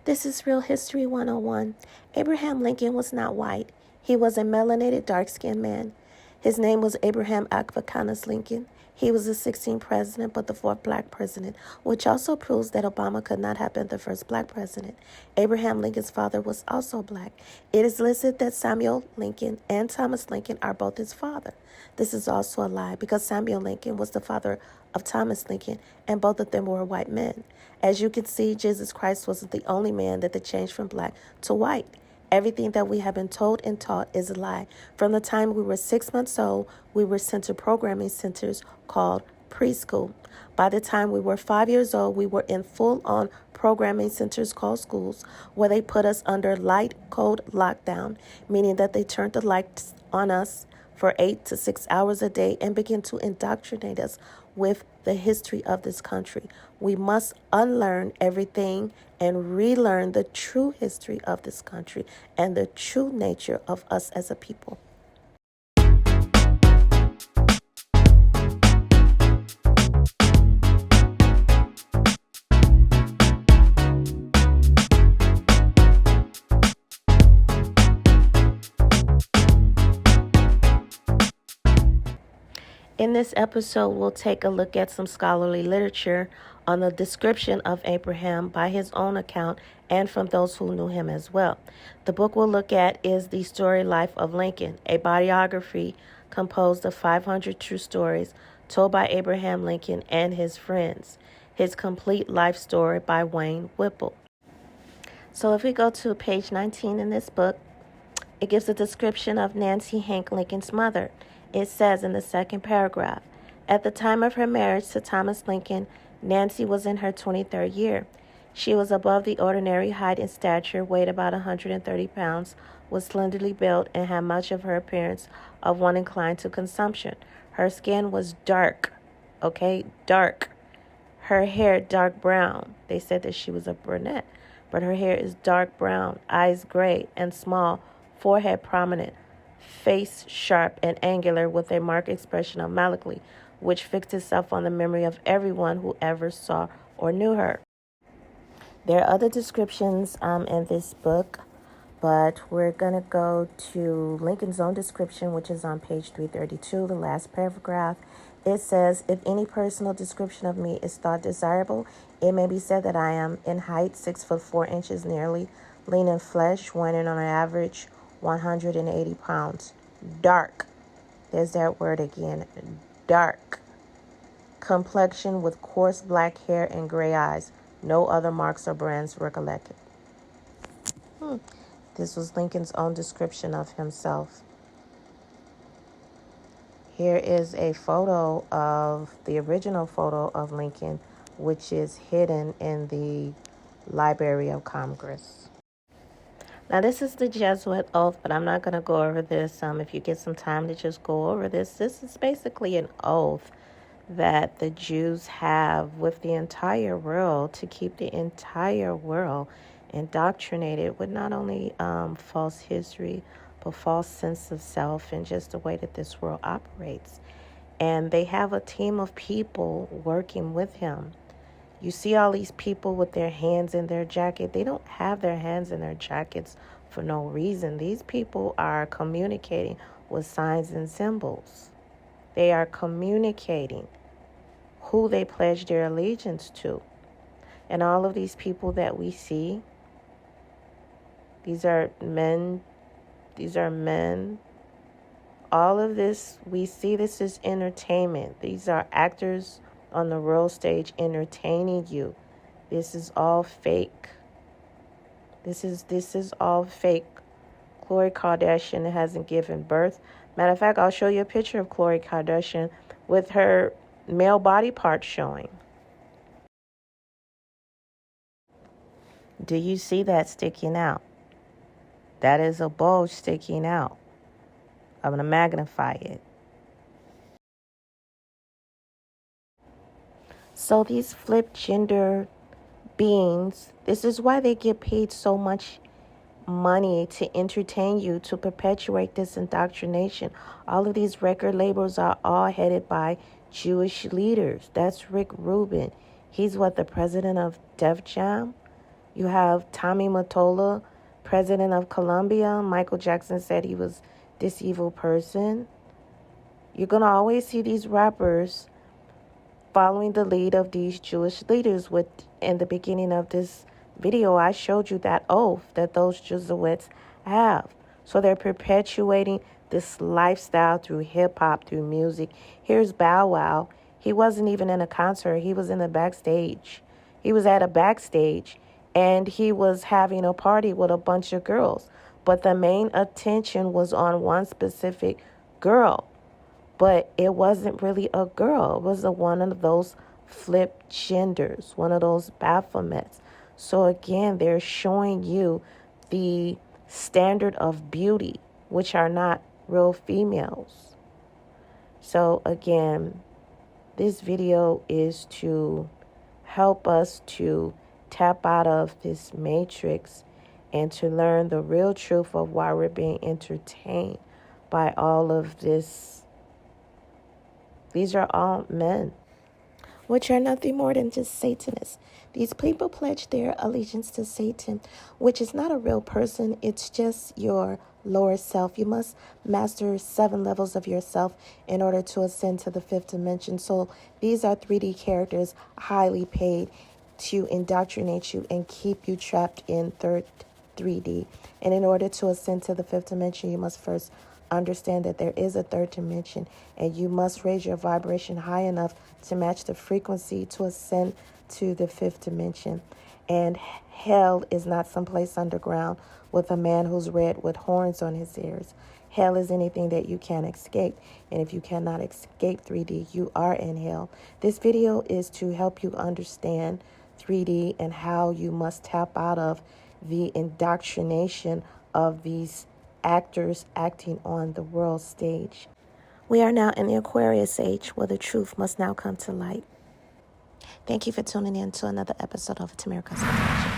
This is Real History 101. Abraham Lincoln was not white. He was a melanated, dark-skinned man. His name was Abraham Africanus Lincoln. He was the 16th president, but the fourth black president, which also proves that Obama could not have been the first black president. Abraham Lincoln's father was also black. It is listed that Samuel Lincoln and Thomas Lincoln are both his father. This is also a lie because Samuel Lincoln was the father of Thomas Lincoln, and both of them were white men. As you can see, Jesus Christ wasn't the only man that they changed from black to white. Everything that we have been told and taught is a lie. From the time we were 6 months old, we were sent to programming centers called preschool. By the time we were 5 years old, we were in full-on programming centers called schools, where they put us under light code lockdown, meaning that they turned the lights on us for 8 to 6 hours a day and began to indoctrinate us with the history of this country. We must unlearn everything and relearn the true history of this country and the true nature of us as a people. In this episode, we'll take a look at some scholarly literature on the description of Abraham by his own account and from those who knew him as well. The book we'll look at is The Story Life of Lincoln, a biography composed of 500 true stories told by Abraham Lincoln and his friends. His complete life story by Wayne Whipple. So if we go to page 19 in this book, it gives a description of Nancy Hank Lincoln's mother. It says in the second paragraph, at the time of her marriage to Thomas Lincoln, Nancy was in her 23rd year. She was above the ordinary height and stature, weighed about 130 pounds, was slenderly built, and had much of her appearance of one inclined to consumption. Her skin was dark, dark. Her hair dark brown. They said that she was a brunette, but her hair is dark brown, eyes gray and small, forehead prominent, face sharp and angular with a marked expression of melancholy, which fixed itself on the memory of everyone who ever saw or knew her. There are other descriptions in this book, but we're going to go to Lincoln's own description, which is on page 332, the last paragraph. It says, if any personal description of me is thought desirable, it may be said that I am in height 6 foot 4 inches nearly, lean in flesh, weighing on an average 180 pounds. Dark. There's that word again. Dark. Complexion with coarse black hair and gray eyes. No other marks or brands recollected. This was Lincoln's own description of himself. Here is a photo of the original photo of Lincoln, which is hidden in the Library of Congress. Now, this is the Jesuit oath, but I'm not going to go over this. If you get some time to just go over this, this is basically an oath that the Jews have with the entire world to keep the entire world indoctrinated with not only false history, but false sense of self and just the way that this world operates. And they have a team of people working with him. You see all these people with their hands in their jacket. They don't have their hands in their jackets for no reason. These people are communicating with signs and symbols. They are communicating who they pledge their allegiance to. And all of these people that we see, these are men. All of this, we see this is entertainment. These are actors on the world stage entertaining you. This is all fake. This is all fake. Khloe Kardashian hasn't given birth. Matter of fact, I'll show you a picture of Khloe Kardashian with her male body parts showing. Do you see that sticking out? That is a bulge sticking out. I'm going to magnify it. So these flipped gender beings, this is why they get paid so much money to entertain you, to perpetuate this indoctrination. All of these record labels are all headed by Jewish leaders. That's Rick Rubin. He's the president of Def Jam? You have Tommy Mottola, president of Colombia. Michael Jackson said he was this evil person. You're going to always see these rappers following the lead of these Jewish leaders. With in the beginning of this video, I showed you that oath that those Jesuits have. So they're perpetuating this lifestyle through hip-hop, through music. Here's Bow Wow. He wasn't even in a concert. He was in the backstage. He was at a backstage, and he was having a party with a bunch of girls. But the main attention was on one specific girl. But it wasn't really a girl. It was one of those flipped genders, one of those Baphomets. So again, they're showing you the standard of beauty, which are not real females. So again, this video is to help us to tap out of this matrix and to learn the real truth of why we're being entertained by all of this. These are all men, which are nothing more than just Satanists. These people pledge their allegiance to Satan, which is not a real person. It's just your lower self. You must master 7 levels of yourself in order to ascend to the 5th dimension. So these are 3D characters highly paid to indoctrinate you and keep you trapped in 3D. And in order to ascend to the 5th dimension, you must first understand that there is a 3rd dimension, and you must raise your vibration high enough to match the frequency to ascend to the 5th dimension. And hell is not someplace underground with a man who's red with horns on his ears. Hell is anything that you can't escape. And if you cannot escape 3D, you are in hell. This video is to help you understand 3D and how you must tap out of the indoctrination of these actors acting on the world stage. We are now in the Aquarius age, where the truth must now come to light. Thank you for tuning in to another episode of Tamara Consultation.